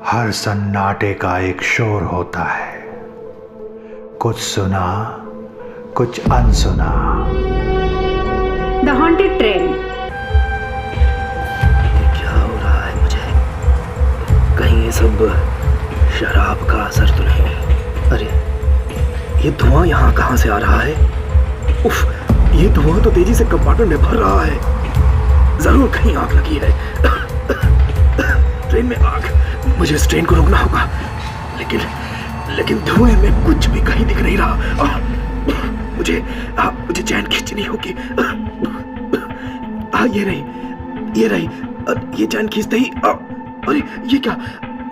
हर सन्नाटे का एक शोर होता है, कुछ सुना कुछ अनसुना। The haunted train. क्या हो रहा है मुझे? कहीं ये सब शराब का असर तो नहीं? अरे ये धुआं यहाँ कहाँ से आ रहा है? उफ, ये धुआं तो तेजी से कंपार्टमेंट में भर रहा है। जरूर कहीं आग लगी है। ट्रेन में आग, मुझे इस ट्रेन को रोकना होगा। लेकिन धुएं में कुछ भी कहीं दिख नहीं रहा। मुझे चैन खींचनी होगी। ये चैन खींचते ही अरे ये क्या,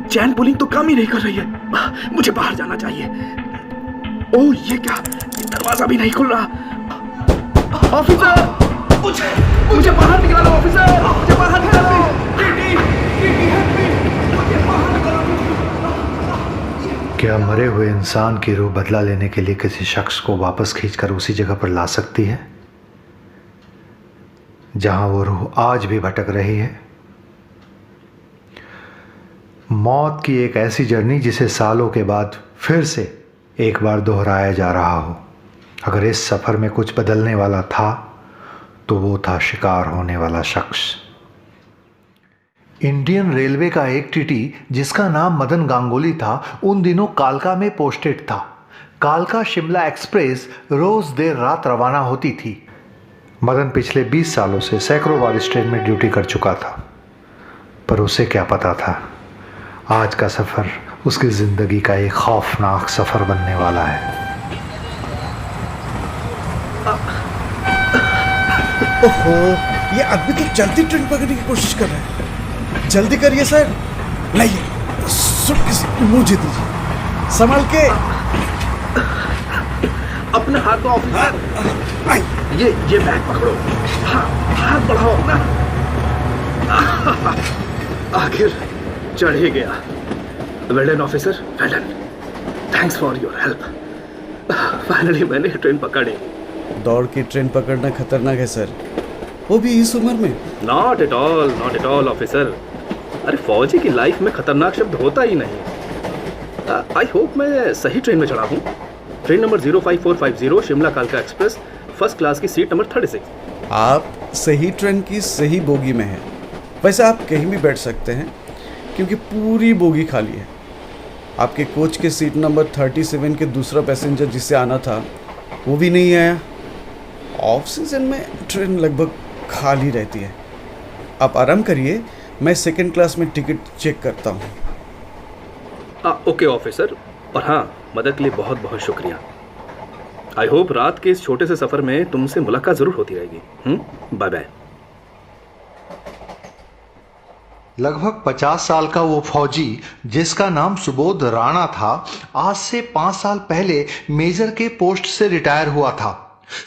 चैन पुलिंग तो काम ही नहीं कर रही है। मुझे बाहर जाना चाहिए। ओह ये क्या, दरवाजा भी नहीं खुल रहा। ऑफिसर, मुझे बाहर निकालो। ऑफिसर, मुझे बाहर निकालो। क्या मरे हुए इंसान की रूह बदला लेने के लिए किसी शख्स को वापस खींचकर उसी जगह पर ला सकती है जहां वो रूह आज भी भटक रही है? मौत की एक ऐसी जर्नी जिसे सालों के बाद फिर से एक बार दोहराया जा रहा हो। अगर इस सफर में कुछ बदलने वाला था तो वो था शिकार होने वाला शख्स। इंडियन रेलवे का एक टीटी जिसका नाम मदन गांगुली था, उन दिनों कालका में पोस्टेड था। कालका शिमला एक्सप्रेस रोज देर रात रवाना होती थी। मदन पिछले 20 सालों से सैकड़ों बार इस ट्रेन में ड्यूटी कर चुका था, पर उसे क्या पता था आज का सफर उसकी जिंदगी का एक खौफनाक सफर बनने वाला है। ओहो, ये आदमी तो चलती ट्रेन पकड़ने की कोशिश कर रहा है। जल्दी करिए सर। लाइए, सूटकेस मुझे दीजिए, संभाल के। अपना हाथ तो ऑफिसर, ये बैग पकड़ो। हाथ बढ़ाओ अपना। आखिर चढ़ ही गया। Well done officer, well done. Thanks for your help. Finally मैंने ट्रेन पकड़ी। दौड़ की ट्रेन पकड़ना खतरनाक है सर, वो भी इस उम्र में। Not at all officer. अरे फौजी की लाइफ में खतरनाक शब्द होता ही नहीं। आई होप मैं सही ट्रेन में चढ़ा हूँ। ट्रेन नंबर 05450 शिमला कालका एक्सप्रेस, फर्स्ट क्लास की सीट नंबर 36। आप सही ट्रेन की सही बोगी में हैं। वैसे आप कहीं भी बैठ सकते हैं क्योंकि पूरी बोगी खाली है। आपके कोच के सीट नंबर 37 के दूसरा पैसेंजर जिसे आना था वो भी नहीं आया। ऑफ सीजन में ट्रेन लगभग खाली रहती है। आप आराम करिए, मैं सेकंड क्लास में टिकट चेक करता हूँ। Okay officer. और हाँ, मदद के लिए बहुत बहुत शुक्रिया। आई होप रात के इस छोटे से सफर में तुमसे मुलाकात जरूर होती रहेगी। Bye bye. लगभग 50 साल का वो फौजी जिसका नाम सुबोध राणा था, आज से 5 साल पहले मेजर के पोस्ट से रिटायर हुआ था।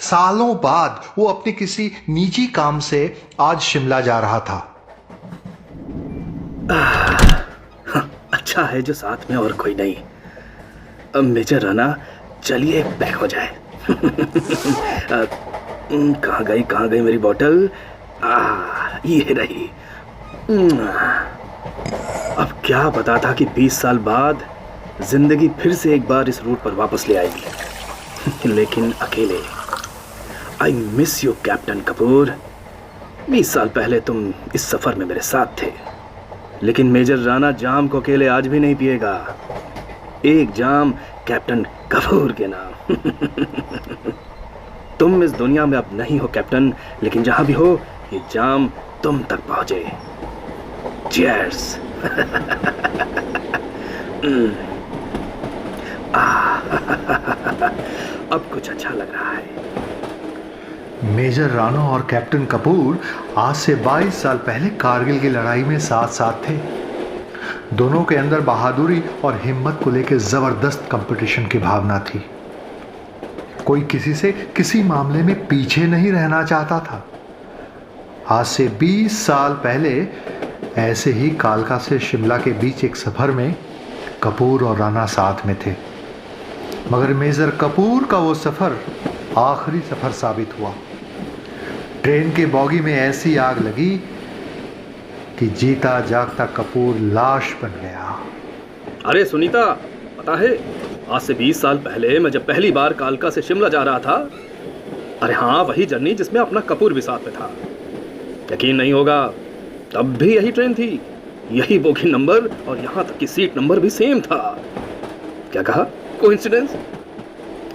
सालों बाद वो अपने किसी निजी काम से आज शिमला जा रहा था। अच्छा है जो साथ में और कोई नहीं। अब मेजर राणा, चलिए पैक हो जाए। कहाँ गई मेरी बोतल? ये रही। अब क्या पता था कि 20 साल बाद जिंदगी फिर से एक बार इस रूट पर वापस ले आएगी। लेकिन अकेले। I miss you captain Kapoor. 20 साल पहले तुम इस सफर में मेरे साथ थे। लेकिन मेजर राणा जाम को अकेले आज भी नहीं पिएगा। एक जाम कैप्टन कपूर के नाम। तुम इस दुनिया में अब नहीं हो कैप्टन, लेकिन जहां भी हो ये जाम तुम तक पहुंचे। चीयर्स। अब कुछ अच्छा लग रहा है। मेजर राणा और कैप्टन कपूर आज से 22 साल पहले कारगिल की लड़ाई में साथ साथ थे। दोनों के अंदर बहादुरी और हिम्मत को लेकर जबरदस्त कंपटीशन की भावना थी। कोई किसी से किसी मामले में पीछे नहीं रहना चाहता था। आज से 20 साल पहले ऐसे ही कालका से शिमला के बीच एक सफर में कपूर और राणा साथ में थे, मगर मेजर कपूर का वो सफर आखिरी सफर साबित हुआ। ट्रेन के बॉगी में ऐसी आग लगी कि जीता जागता कपूर लाश बन गया। अरे सुनीता, पता है आज से 20 साल पहले मैं जब पहली बार कालका से शिमला जा रहा था, अरे हाँ वही जर्नी जिसमें अपना कपूर भी साथ में था। यकीन नहीं होगा, तब भी यही ट्रेन थी, यही बोगी नंबर और यहाँ तक कि सीट नंबर भी सेम था। क्या कहा, कोइंसिडेंस?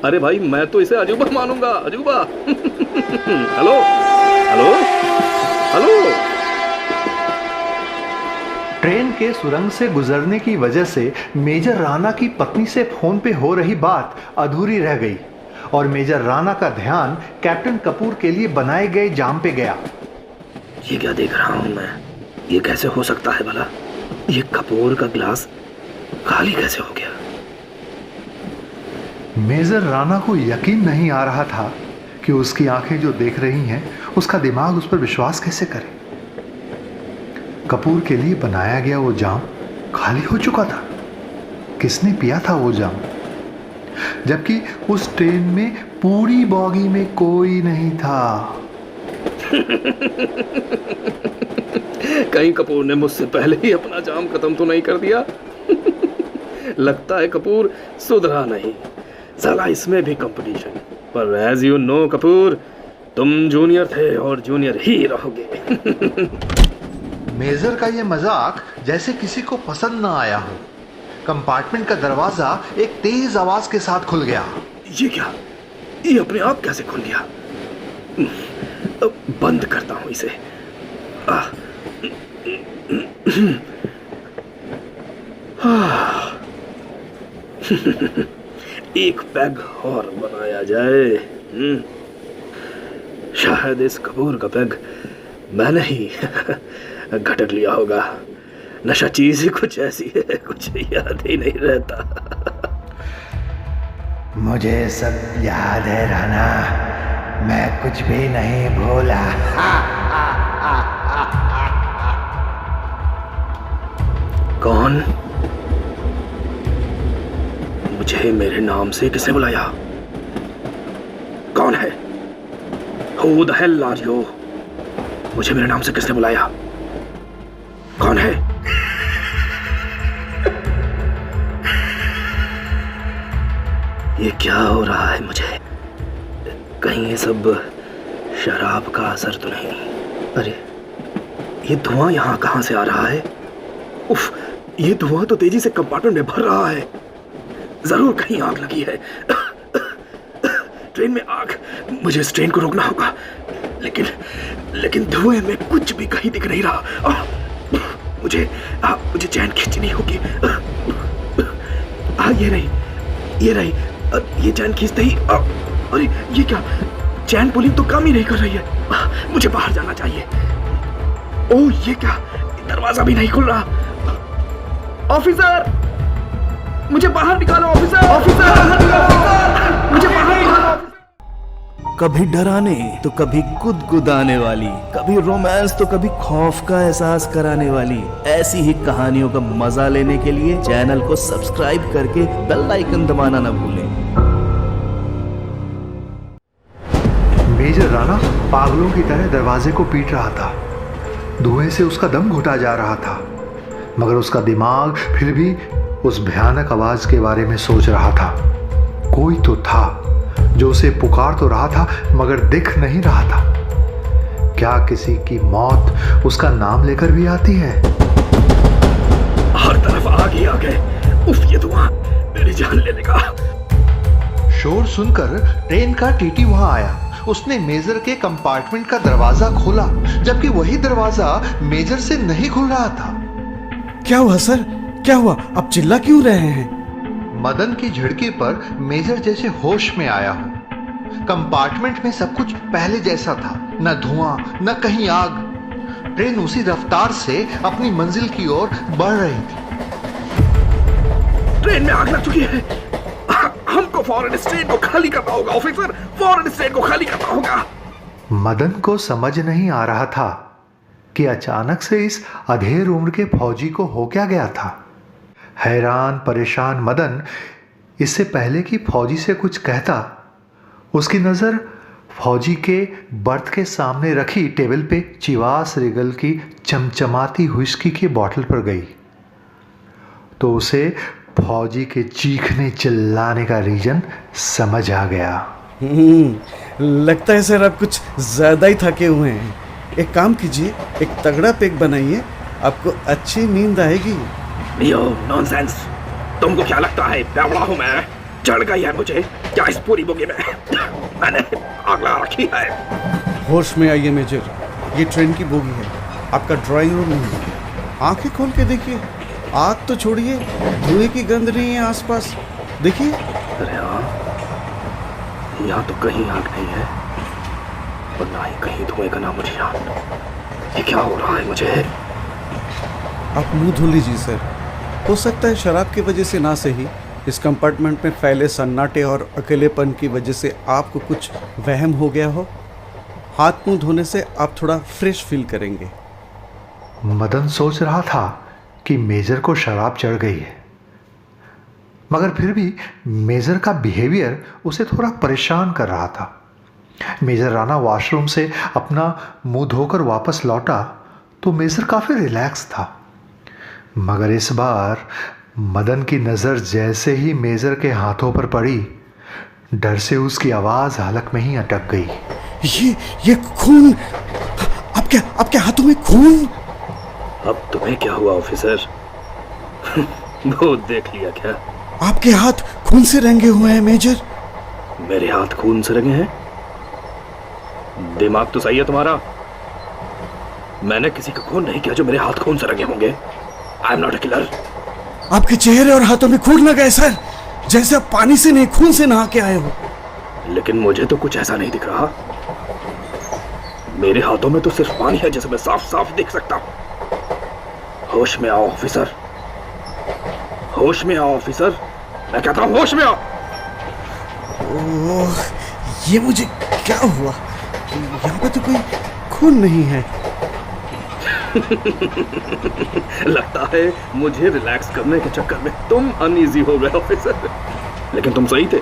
अरे भाई मैं तो इसे अजूबा मानूंगा, अजूबा। Hello hello hello. ट्रेन के सुरंग से गुजरने की वजह से मेजर राणा की पत्नी से फोन पे हो रही बात अधूरी रह गई और मेजर राणा का ध्यान कैप्टन कपूर के लिए बनाए गए जाम पे गया। ये क्या देख रहा हूं मैं? ये कैसे हो सकता है भला? ये कपूर का ग्लास खाली कैसे हो गया? मेजर राणा को यकीन नहीं आ रहा था कि उसकी आंखें जो देख रही हैं उसका दिमाग उस पर विश्वास कैसे करे। कपूर के लिए बनाया गया वो जाम खाली हो चुका था। किसने पिया था वो जाम? जबकि उस ट्रेन में पूरी बॉगी में कोई नहीं था। कहीं कपूर ने मुझसे पहले ही अपना जाम खत्म तो नहीं कर दिया? लगता है कपूर सुधरा नहीं। साला इसमें भी कंपटीशन। पर एज यू नो कपूर, तुम जूनियर थे और जूनियर ही रहोगे। मेजर का ये मजाक जैसे किसी को पसंद ना आया हो। कंपार्टमेंट का दरवाजा एक तेज आवाज के साथ खुल गया। ये क्या? ये अपने आप कैसे खुल गया? बंद करता हूं इसे। एक पैग और बनाया जाए। शायद इस कपूर का पैग मैंने ही घटक लिया होगा। नशा चीज ही कुछ ऐसी है, कुछ याद ही नहीं रहता। मुझे सब याद है राणा, मैं कुछ भी नहीं भूला। कौन? मुझे मेरे नाम से किसने बुलाया? कौन है? Who the hell are you? मुझे मेरे नाम से किसने बुलाया? कौन है? ये क्या हो रहा है मुझे? कहीं ये सब शराब का असर तो नहीं? अरे ये धुआं यहाँ कहाँ से आ रहा है? उफ, ये धुआं तो तेजी से कंपार्टमेंट में भर रहा है। जरूर कहीं आग लगी है। ट्रेन में आग। मुझे इस ट्रेन को रोकना होगा। लेकिन धुएं में कुछ भी कहीं दिख नहीं रहा। मुझे चैन खींचनी होगी। ये रही। ये चैन खींचते ही अरे ये क्या? चैन पुलिंग तो काम ही नहीं कर रही है। मुझे बाहर जाना चाहिए। ओह ये क्या? दरवाजा भी नहीं खुल रहा। ऑफिसर, मुझे बाहर निकालो। ऑफिसर, बाहर निकालो। मुझे बाहर निकालो। कभी डराने तो कभी गुदगुदाने वाली, कभी रोमांस तो कभी खौफ का एहसास कराने वाली ऐसी ही कहानियों का मजा लेने के लिए चैनल को सब्सक्राइब करके बेल आइकन दबाना न भूलें। मेजर राणा पागलों की तरह दरवाजे को पीट रहा था। धुएं से उसका दम घुटा जा रहा था, मगर उसका दिमाग फिर भी उस भयानक आवाज के बारे में सोच रहा था। कोई तो था जो उसे पुकार तो रहा था मगर दिख नहीं रहा था। क्या किसी की मौत उसका नाम लेकर भी आती है? हर तरफ आग ही आग है। उफ, ये धुआं मेरी जान ले लेगा। शोर सुनकर ट्रेन का टीटी वहां आया। उसने मेजर के कंपार्टमेंट का दरवाजा खोला, जबकि वही दरवाजा मेजर से नहीं खुल रहा था। क्या हुआ सर? क्या हुआ? आप चिल्ला क्यों रहे हैं? मदन की झिड़की पर मेजर जैसे होश में आया हो। कंपार्टमेंट में सब कुछ पहले जैसा था, न धुआं न कहीं आग। ट्रेन उसी रफ्तार से अपनी मंजिल की ओर बढ़ रही थी। ट्रेन में आग लग चुकी है। हमको फौरन इस ट्रेन को खाली करना होगा ऑफिसर, फौरन इस ट्रेन को खाली करना होगा। मदन को समझ नहीं आ रहा था कि अचानक से इस अधेड़ उम्र के फौजी को हो क्या गया था। हैरान परेशान मदन इससे पहले कि फौजी से कुछ कहता, उसकी नजर फौजी के बर्थ के सामने रखी टेबल पे चिवास रिगल की चमचमाती हुइस्की की बोतल पर गई तो उसे फौजी के चीखने चिल्लाने का रीजन समझ आ गया। लगता है सर आप कुछ ज़्यादा ही थके हुए हैं। एक काम कीजिए, एक तगड़ा पैक बनाइए, आपको अच्छी नींद आएगी। यो नॉनसेंस, तुमको क्या लगता है बेवड़ा हूँ मैं? चढ़ गई है मुझे क्या इस पूरी बोगी में? मैंने आग लगा रखी है। होश में आइए मेजर, ये ट्रेन की बोगी है, आपका ड्राइंग रूम नहीं है। आंखें खोल के देखिए, आग तो छोड़िए, धुएं की गंध नहीं है आसपास, देखिए। अरे हाँ, यहाँ तो कहीं आग नहीं है और ना ही कहीं धुएं का नाम निशान। ये क्या हो रहा है मुझे? आप मुंह धो लीजिए सर, हो सकता है शराब की वजह से ना सही, इस कंपार्टमेंट में फैले सन्नाटे और अकेलेपन की वजह से आपको कुछ वहम हो गया हो। हाथ मुंह धोने से आप थोड़ा फ्रेश फील करेंगे। मदन सोच रहा था कि मेजर को शराब चढ़ गई है, मगर फिर भी मेजर का बिहेवियर उसे थोड़ा परेशान कर रहा था। मेजर राणा वॉशरूम से अपना मुंह धोकर वापस लौटा तो मेजर काफ़ी रिलैक्स था, मगर इस बार मदन की नज़र जैसे ही मेजर के हाथों पर पड़ी, डर से उसकी आवाज़ हलक में ही अटक गई। ये खून, आपके हाथों में खून। अब तुम्हें क्या हुआ ऑफिसर? बहुत देख लिया क्या? आपके हाथ खून से रंगे हुए हैं मेजर। मेरे हाथ खून से रंगे हैं? दिमाग तो सही है तुम्हारा? मैंने किसी का खून नहीं किया जो मेरे हाथ खून से रंगे होंगे। I am not a killer. आपके चेहरे और हाथों में खून लगा है सर, जैसे आप पानी से नहीं खून से नहा के आए हो। लेकिन मुझे तो कुछ ऐसा नहीं दिख रहा। मेरे हाथों में तो सिर्फ पानी है जैसे मैं साफ साफ देख सकता हूं। होश में आओ ऑफिसर, होश में आओ ऑफिसर, मैं कहता हूं होश में आओ। ओह, ये मुझे क्या हुआ? यहाँ पे तो कोई खून नहीं है। लगता है मुझे रिलैक्स करने के चक्कर में तुम अनईजी हो गए ऑफिसर। लेकिन तुम सही थे,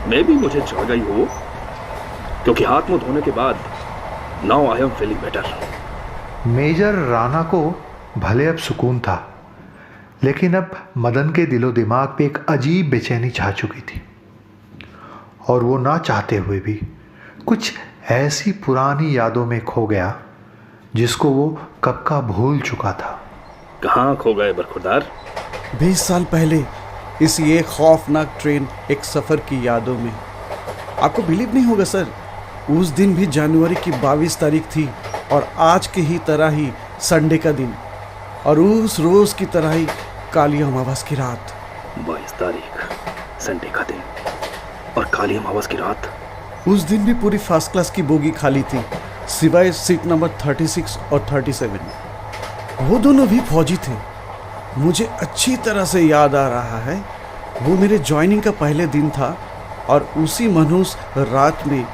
मैं भी मुझे चढ़ गई हो, क्योंकि हाथ मुंह धोने के बाद now I am feeling better. Major Rana को भले अब सुकून था, लेकिन अब मदन के दिलो दिमाग पे एक अजीब बेचैनी छा चुकी थी, और वो ना चाहते हुए भी कुछ ऐसी पुरानी यादों में खो गया जिसको वो कब का भूल चुका था। कहाँ खो गए बरखुरदार? 20 साल पहले इस ये खौफनाक ट्रेन एक सफ़र की यादों में। आपको बिलीव नहीं होगा सर, उस दिन भी जनवरी की 22 तारीख थी और आज की ही तरह ही संडे का दिन, और उस रोज़ की तरह ही काली अमावस की रात। 22 तारीख संडे का दिन और काली अमावस की रात। उस दिन भी पूरी फर्स्ट क्लास की बोगी खाली थी, सिवाय सीट नंबर 36 और 37। वो दोनों भी फौजी थे। मुझे अच्छी तरह से याद आ रहा है, वो मेरे ज्वाइनिंग का पहले दिन था और उसी मनहूस रात में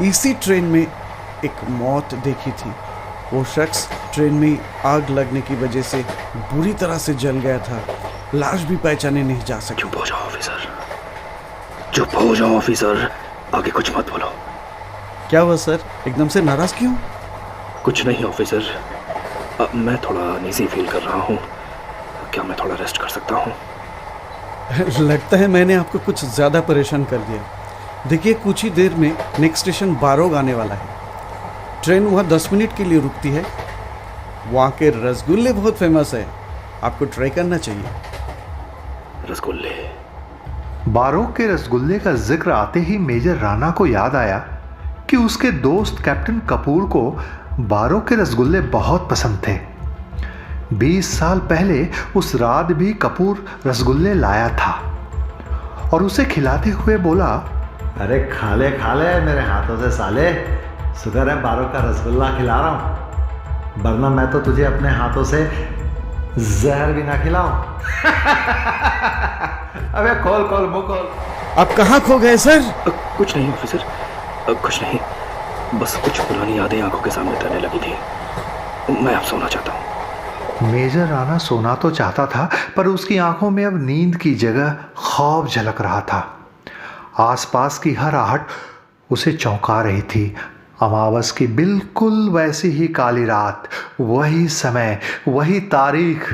इसी ट्रेन में एक मौत देखी थी। वो शख्स ट्रेन में आग लगने की वजह से बुरी तरह से जल गया था, लाश भी पहचाने नहीं जा सकी। चुप हो जाओ ऑफिसर, चुप हो जाओ ऑफिसर, आगे कुछ मत बोलो। क्या हुआ सर, एकदम से नाराज क्यों? कुछ नहीं ऑफिसर, मैं थोड़ा अनईजी फील कर रहा हूँ। क्या मैं थोड़ा रेस्ट कर सकता हूँ? लगता है मैंने आपको कुछ ज़्यादा परेशान कर दिया। देखिए, कुछ ही देर में नेक्स्ट स्टेशन बारोग आने वाला है। ट्रेन वहाँ 10 मिनट के लिए रुकती है। वहाँ के रसगुल्ले बहुत फेमस है, आपको ट्राई करना चाहिए। रसगुल्ले? बारोग के रसगुल्ले का जिक्र आते ही मेजर राणा को याद आया कि उसके दोस्त कैप्टन कपूर को बारोग के रसगुल्ले बहुत पसंद थे। 20 साल पहले उस रात भी कपूर रसगुल्ले लाया था और उसे खिलाते हुए बोला, अरे खा ले मेरे हाथों से साले, शुक्र है बारोग का रसगुल्ला खिला रहा हूँ, वरना मैं तो तुझे अपने हाथों से जहर भी ना खिलाऊं। अबे खोल मुंह खोल। आप कहाँ खो गए सर? कुछ नहीं ऑफिसर, कुछ नहीं, बस कुछ पुरानी यादें आंखों के सामने तैरने लगी थी। मैं अब सोना चाहता हूँ। मेजर राणा सोना तो चाहता था, पर उसकी आंखों में अब नींद की जगह खौफ झलक रहा था। आसपास की हर आहट उसे चौंका रही थी। अमावस की बिल्कुल वैसी ही काली रात, वही समय, वही तारीख,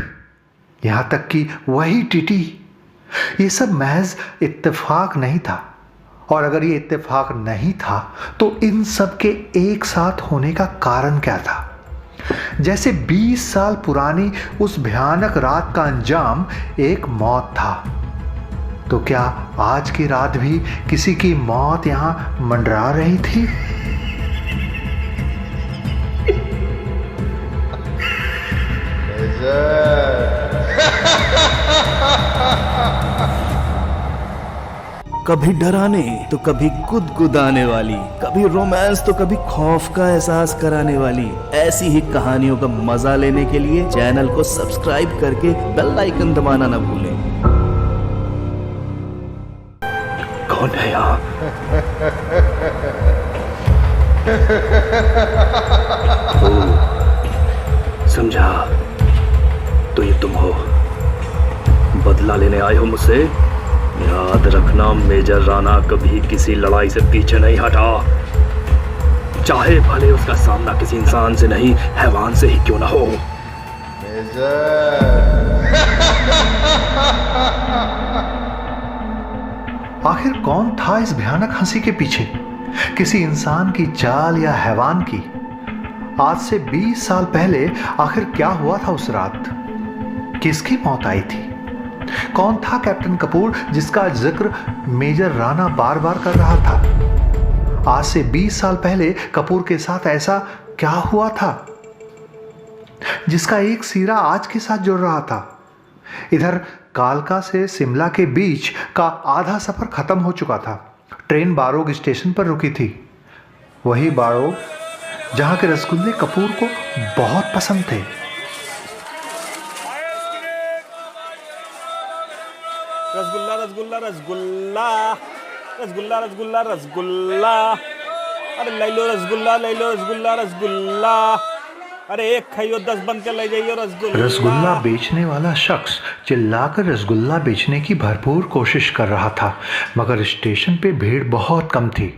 यहां तक कि वही टीटी। ये सब महज इत्तेफाक नहीं था, और अगर ये इत्तेफाक नहीं था तो इन सब के एक साथ होने का कारण क्या था? जैसे 20 साल पुरानी उस भयानक रात का अंजाम एक मौत था, तो क्या आज की रात भी किसी की मौत यहां मंडरा रही थी? कभी डराने तो कभी गुदगुदाने वाली, कभी रोमांस तो कभी खौफ का एहसास कराने वाली ऐसी ही कहानियों का मजा लेने के लिए चैनल को सब्सक्राइब करके बेल आइकन दबाना न भूलें। कौन है यहाँ? समझा, तो ये तुम हो, बदला लेने आए हो मुझसे। याद रखना, मेजर राणा कभी किसी लड़ाई से पीछे नहीं हटा, चाहे भले उसका सामना किसी इंसान से नहीं, हैवान से ही क्यों ना हो। आखिर कौन था इस भयानक हंसी के पीछे? किसी इंसान की चाल या हैवान की? आज से 20 साल पहले आखिर क्या हुआ था उस रात? किसकी मौत आई थी? कौन था कैप्टन कपूर जिसका जिक्र मेजर राणा बार बार कर रहा था? आज से 20 साल पहले कपूर के साथ ऐसा क्या हुआ था जिसका एक सिरा आज के साथ जुड़ रहा था? इधर कालका से शिमला के बीच का आधा सफर खत्म हो चुका था। ट्रेन बारोग स्टेशन पर रुकी थी, वही बारोग जहां के रसगुल्ले कपूर को बहुत पसंद थे। रसगुल्ला रसगुल्ला रसगुल्ला रसगुल्ला रसगुल्ला रसगुल्ला, अरे ले लो रसगुल्ला, ले लो रसगुल्ला रसगुल्ला, अरे एक खाइयो 10 बन के ले जाइयो रसगुल्ला। रसगुल्ला बेचने वाला शख्स चिल्लाकर रसगुल्ला बेचने की भरपूर कोशिश कर रहा था, मगर स्टेशन पे भीड़ बहुत कम थी।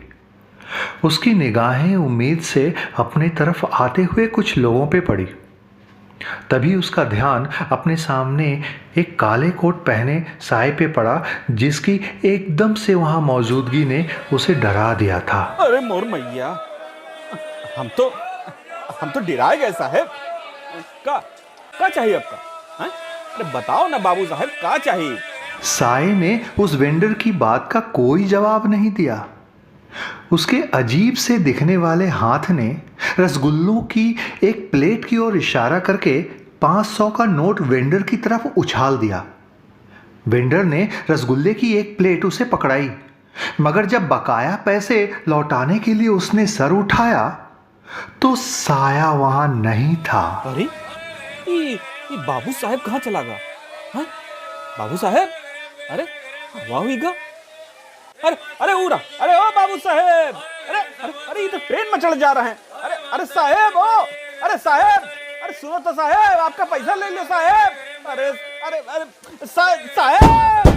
उसकी निगाहें उम्मीद से अपनी तरफ आते हुए कुछ लोगों पे पड़ी। तभी उसका ध्यान अपने सामने एक काले कोट पहने साए पे पड़ा, जिसकी एकदम से वहां मौजूदगी ने उसे डरा दिया था। अरे मोर मैया, हम तो डराए गए साहब। का चाहिए आपका? हैं? अरे बताओ ना बाबू साहब, का चाहिए? साए ने उस वेंडर की बात का कोई जवाब नहीं दिया। उसके अजीब से दिखने वाले हाथ ने रसगुल्लों की एक प्लेट की ओर इशारा करके 500 का नोट वेंडर की तरफ उछाल दिया। वेंडर ने रसगुल्ले की एक प्लेट उसे पकड़ाई, मगर जब बकाया पैसे लौटाने के लिए उसने सर उठाया तो साया वहां नहीं था। अरे ये बाबू साहब कहाँ चला गया? हाँ? बाबू साहब, अरे हवा हुई गा? अरे उरा, अरे ओ बाबू साहेब, अरे ये तो ट्रेन में चढ़ जा रहे हैं। अरे साहेब, ओ अरे साहेब, अरे सुनो तो साहेब, आपका पैसा ले लो साहेब। अरे साहेब।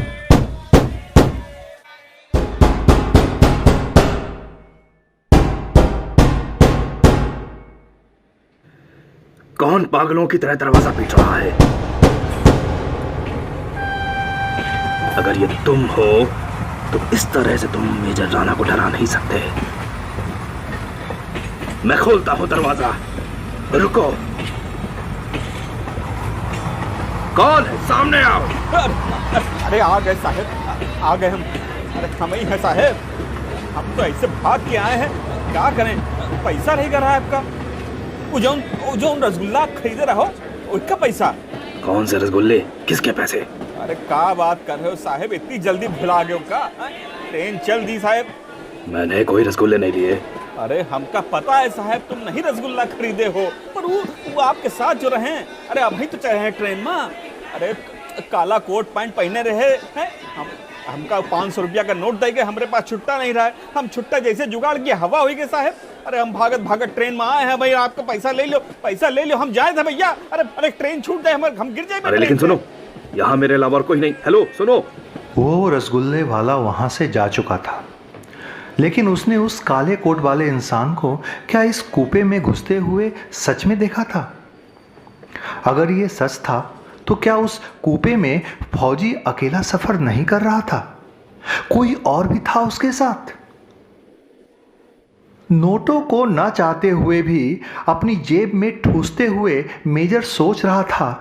कौन पागलों की तरह दरवाजा पीट रहा है? अगर ये तुम हो तो इस तरह से तुम मेजर राणा को डरा नहीं सकते। मैं खोलता हूं दरवाजा, रुको। कौन है? सामने आओ। अरे आ गए साहब, आ गए हम। अरे हम ही हैं साहब, हम तो ऐसे भाग के आए हैं, क्या करें? पैसा नहीं कर रहा है आपका। वो जो रसगुल्ला खरीदे रहो उसका पैसा। कौन से रसगुल्ले? किसके पैसे? अरे क्या बात कर रहे हो साहब, इतनी जल्दी भुला गए हो का? ट्रेन चल दी साहब। मैंने कोई रसगुल्ले नहीं लिए। अरे हमका पता है साहब, तुम नहीं रसगुल्ला खरीदे हो, पर वो आपके साथ जो रहे, अरे अभी तो चढ़े हैं ट्रेन में। अरे काला कोट पैंट पहने रहे हैं, हमका 500 रुपया का नोट देंगे, हमारे पास छुट्टा नहीं रहा है। हम छुट्टा जैसे जुगाड़ की हवा हुई गए साहब। अरे हम भागत ट्रेन में आए हैं, भाई आपका पैसा ले लो, हम जाए थे भैया। अरे ट्रेन छूट जाए, हम गिर जाए। अरे लेकिन सुनो, यहाँ मेरे अलावा और कोई नहीं। हेलो सुनो। वो रसगुल्ले वाला वहां से जा चुका था। लेकिन उसने उस काले कोट वाले इंसान को क्या इस कूपे में घुसते हुए सच में देखा था? अगर ये सच था तो क्या उस कूपे में फौजी अकेला सफर नहीं कर रहा था? कोई और भी था उसके साथ। नोटों को ना चाहते हुए भी अपनी जेब में ठूसते हुए मेजर सोच रहा था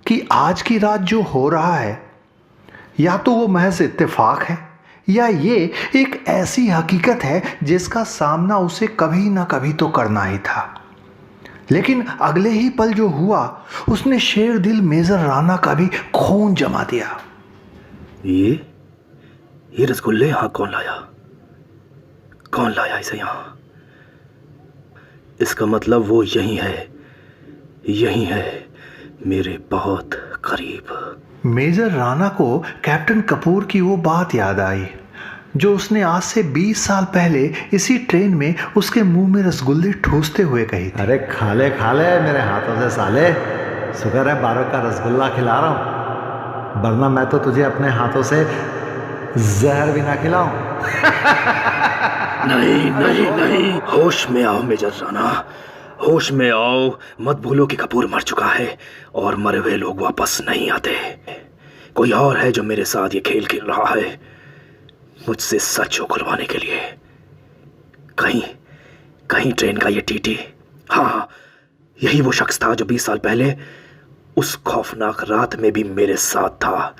कि आज की रात जो हो रहा है या तो वो महज इत्तेफाक है या ये एक ऐसी हकीकत है जिसका सामना उसे कभी ना कभी तो करना ही था। लेकिन अगले ही पल जो हुआ उसने शेर दिल मेजर राणा का भी खून जमा दिया। ये रसगुल्ले यहाँ कौन लाया? कौन लाया इसे यहाँ? इसका मतलब वो यही है मेरे बहुत करीब। मेजर राणा को कैप्टन कपूर की वो बात याद आई जो उसने आज से 20 साल पहले इसी ट्रेन में उसके मुंह में रसगुल्ले ठूसते हुए कही थी। अरे खा ले मेरे हाथों से साले, शुक्र है 12 का रसगुल्ला खिला रहा हूँ, वरना मैं तो तुझे अपने हाथों से जहर भी ना खिलाऊं। नहीं, होश में आओ मेजर राणा, होश में आओ। मत भूलो कि कपूर मर चुका है और मरे हुए लोग वापस नहीं आते। कोई और है जो मेरे साथ ये खेल खेल रहा है, मुझसे सच उगलवाने के लिए। कहीं ट्रेन का ये टीटी, हाँ, यही वो शख्स था जो 20 साल पहले उस खौफनाक रात में भी मेरे साथ था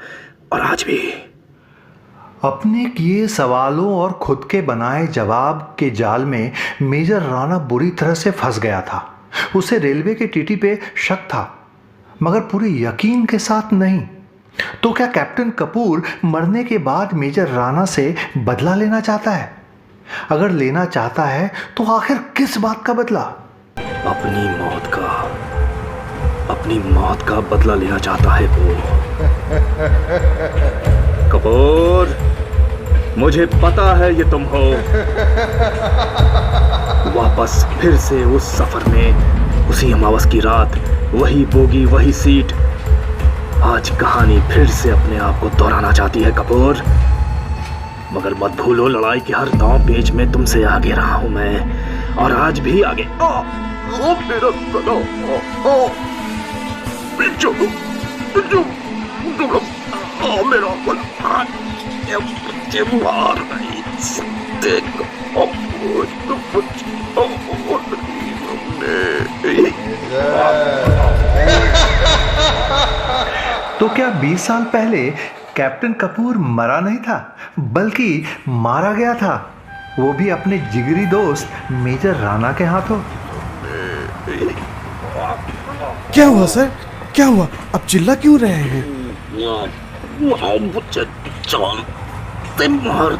और आज भी। अपने किए सवालों और खुद के बनाए जवाब के जाल में मेजर राणा बुरी तरह से फंस गया था। उसे रेलवे के टीटी पे शक था, मगर पूरे यकीन के साथ नहीं। तो क्या कैप्टन कपूर मरने के बाद मेजर राणा से बदला लेना चाहता है? अगर लेना चाहता है तो आखिर किस बात का बदला? अपनी मौत का बदला लेना चाहता है वो। कपूर, मुझे पता है ये तुम हो। वापस फिर से उस सफर में, उसी अमावस की रात, वही बोगी, वही सीट। आज कहानी फिर से अपने आप को दोहराना चाहती है कपूर, मगर मत भूलो लड़ाई के हर दांव पेच में तुमसे आगे रहा हूं मैं, और आज भी आगे। मेरा गला, मेरा गला, मुझे मार नहीं देखो। तो क्या 20 साल पहले कैप्टन कपूर मरा नहीं था, बल्कि मारा गया था, वो भी अपने जिगरी दोस्त मेजर राणा के हाथों? क्या हुआ सर, क्या हुआ? आप चिल्ला क्यों रहे हैं? मुझे जान से मार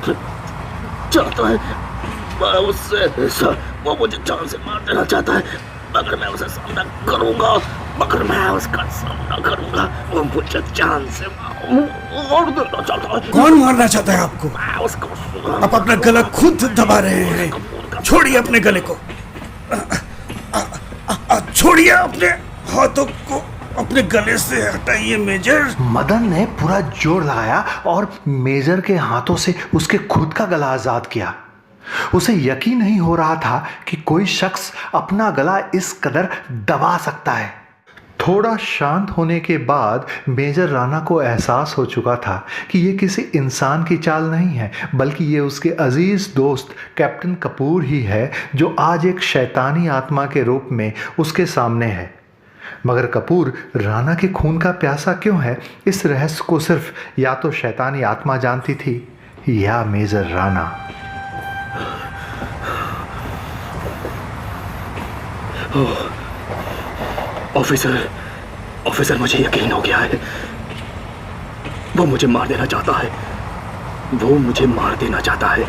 चाहता है, मैं उससे, सर, वो मुझे जान से मार देना चाहता है, मगर मैं उसे सामना करूंगा, वो मुझे जान से मार देना चाहता है। कौन मारना चाहता है आपको? मैं उसको, आप अपना गला खुद दबा रहे हैं। छोड़िए अपने गले को, छोड़िए अपने हाथों को, अपने गले से हटाइए मेजर। मदन ने पूरा जोर लगाया और मेजर के हाथों से उसके खुद का गला आजाद किया। उसे यकीन नहीं हो रहा था कि कोई शख्स अपना गला इस कदर दबा सकता है। थोड़ा शांत होने के बाद मेजर राणा को एहसास हो चुका था कि ये किसी इंसान की चाल नहीं है, बल्कि ये उसके अजीज दोस्त कैप्टन कपूर ही है जो आज एक शैतानी आत्मा के रूप में उसके सामने है। मगर कपूर राणा के खून का प्यासा क्यों है, इस रहस्य को सिर्फ या तो शैतानी आत्मा जानती थी या मेजर राणा। ऑफिसर, मुझे यकीन हो गया है, वो मुझे मार देना चाहता है,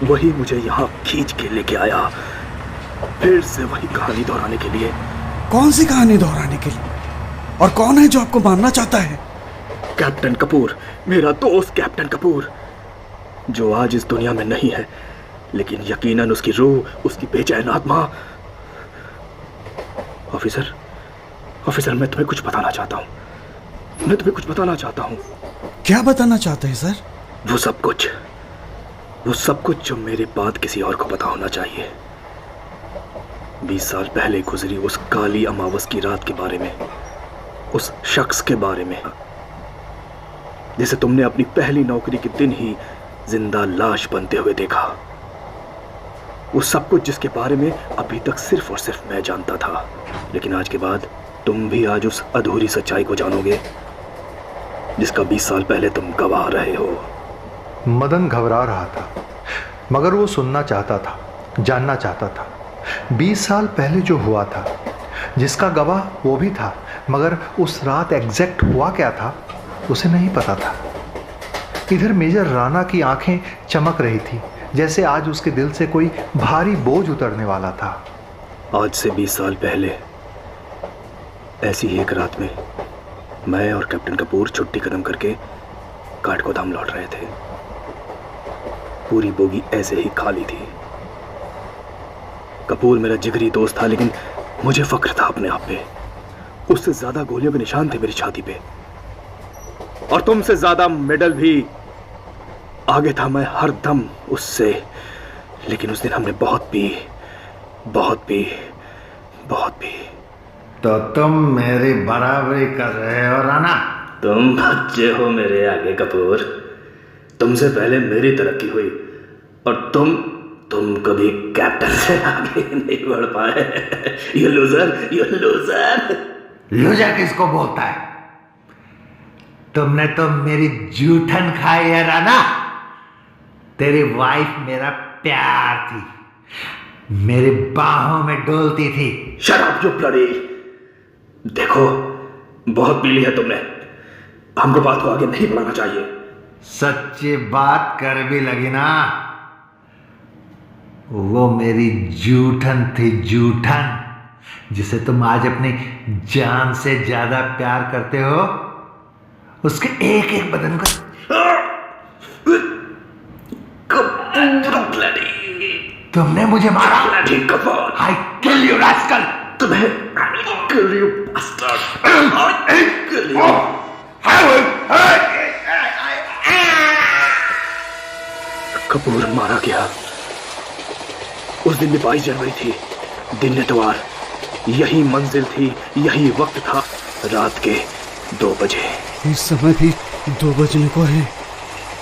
वही मुझे यहाँ खींच के लेके आया, फिर से वही कहानी दोहराने के लिए। कौन सी कहानी दोहराने के लिए? और कौन है जो आपको मारना चाहता है? कैप्टन कपूर, मेरा दोस्त कैप्टन कपूर, जो आज इस दुनिया में नहीं है, लेकिन यकीनन उसकी रूह, उसकी बेचैन आत्मा। ऑफिसर, मैं तुम्हें कुछ बताना चाहता हूँ। क्या बताना चाहते हैं सर? वो सब कुछ वो सब कुछ जो मेरे बाद किसी और को पता होना चाहिए। 20 साल पहले गुजरी उस काली अमावस की रात के बारे में, उस शख्स के बारे में जिसे तुमने अपनी पहली नौकरी के दिन ही जिंदा लाश बनते हुए देखा। वो सब कुछ जिसके बारे में अभी तक सिर्फ और सिर्फ मैं जानता था। लेकिन आज के बाद तुम भी आज उस अधूरी सच्चाई को जानोगे जिसका 20 साल पहले तुम गवाह रहे हो। मदन घबरा रहा था, मगर वो सुनना चाहता था, जानना चाहता था। 20 साल पहले जो हुआ था, जिसका गवाह वो भी था, मगर उस रात एग्जैक्ट हुआ क्या था उसे नहीं पता था। इधर मेजर राणा की आंखें चमक रही थी, जैसे आज उसके दिल से कोई भारी बोझ उतरने वाला था। आज से 20 साल पहले ऐसी ही एक रात में मैं और कैप्टन कपूर छुट्टी खत्म करके काठगोदाम लौट रहे थे। पूरी बोगी ऐसे ही खाली थी। कपूर मेरा जिगरी दोस्त था, लेकिन मुझे फख्र था अपने आप पे। उससे ज्यादा गोलियों के निशान थे मेरी छाती पे, और तुमसे ज्यादा मेडल भी। आगे था मैं हर दम उससे। लेकिन उस दिन हमने बहुत पी, बहुत पी, बहुत पी। तो तुम मेरी बराबरी कर रहे हो राणा? तुम बच्चे हो मेरे आगे कपूर। तुमसे पहले मेरी तरक्की हुई, और तुम कभी कैप्टन से आगे नहीं बढ़ पाए। You loser, you loser. Loser किसको बोलता है? तुमने तो मेरी जूठन खाई है राणा। तेरी वाइफ मेरा प्यार थी, मेरी बाहों में डोलती थी। शराब, यू ब्लडी। देखो, बहुत पी ली है तुमने। हमको बात को आगे नहीं बढ़ाना चाहिए। सच्ची बात कर भी लगी ना, वो मेरी जूठन थी, जूठन, जिसे तुम आज अपनी जान से ज्यादा प्यार करते हो। उसके एक एक बदन को तुमने मुझे मारा। आई किल यू रास्कल। तुम्हें kill you bastard. I kill you. Kapoor मारा गया। उस दिन भी 22 जनवरी थी, दिन इतवार। यही मंजिल थी, यही वक्त था, रात के 2 बजे। इस समय भी 2 बजने को है।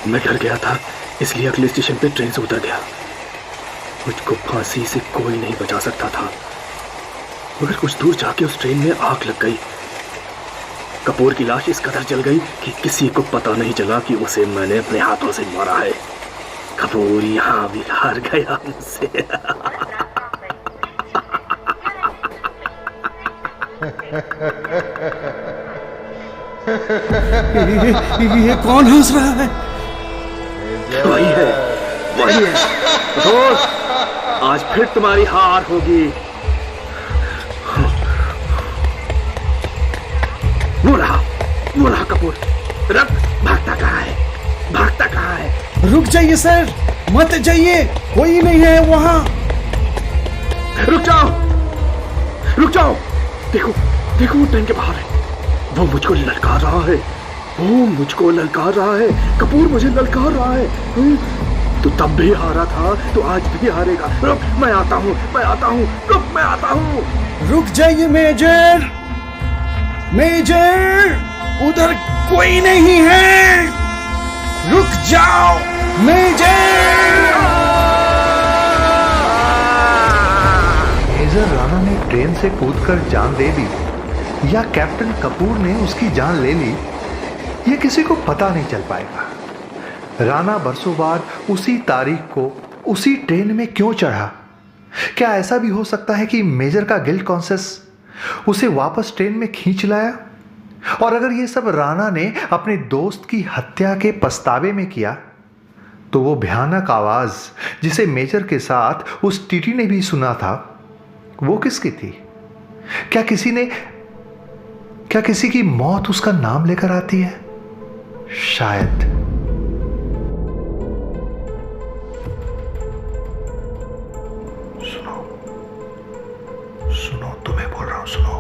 मैं डर गया था, इसलिए अगले स्टेशन पे ट्रेन से उतर गया। मुझको फांसी से कोई नहीं बचा सकता था, मगर कुछ दूर जाके उस ट्रेन में आग लग गई। कपूर की लाश इस कदर जल गई कि किसी को पता नहीं चला कि उसे मैंने अपने हाथों से मारा है। कपूर यहाँ भी हार गया मुझसे। ये कौन हंस रहा है? वही है, वही है। दोस्त, आज फिर तुम्हारी हार होगी। वो रहा कपूर। रख, भागता कहाँ है? भागता कहाँ है? रुक जाइए सर, मत जाइए, कोई नहीं है वहां। रुक जाओ, रुक जाओ। देखो, देखो, वो ट्रेन के बाहर है। वो मुझको ललकार रहा है, वो मुझको ललकार रहा है। कपूर मुझे ललकार रहा है। तो तब भी हारा था, तो आज भी हारेगा। रुक, मैं आता हूँ, मैं आता हूँ। रुक, मैं आता हूँ। रुक जाइए मेजर, मेजर, उधर कोई नहीं है। रुक जाओ मेजर। मेजर राणा ने ट्रेन से कूदकर जान दे दी या कैप्टन कपूर ने उसकी जान ले ली, ये किसी को पता नहीं चल पाएगा। राणा बरसों बाद उसी तारीख को उसी ट्रेन में क्यों चढ़ा? क्या ऐसा भी हो सकता है कि मेजर का गिल्ट कॉन्शियस उसे वापस ट्रेन में खींच लाया? और अगर ये सब राणा ने अपने दोस्त की हत्या के पछतावे में किया, तो वो भयानक आवाज जिसे मेजर के साथ उस टीटी ने भी सुना था, वो किसकी थी? क्या किसी की मौत उसका नाम लेकर आती है? शायद। सुनो, तुम्हें बोल रहा हूं, सुनो।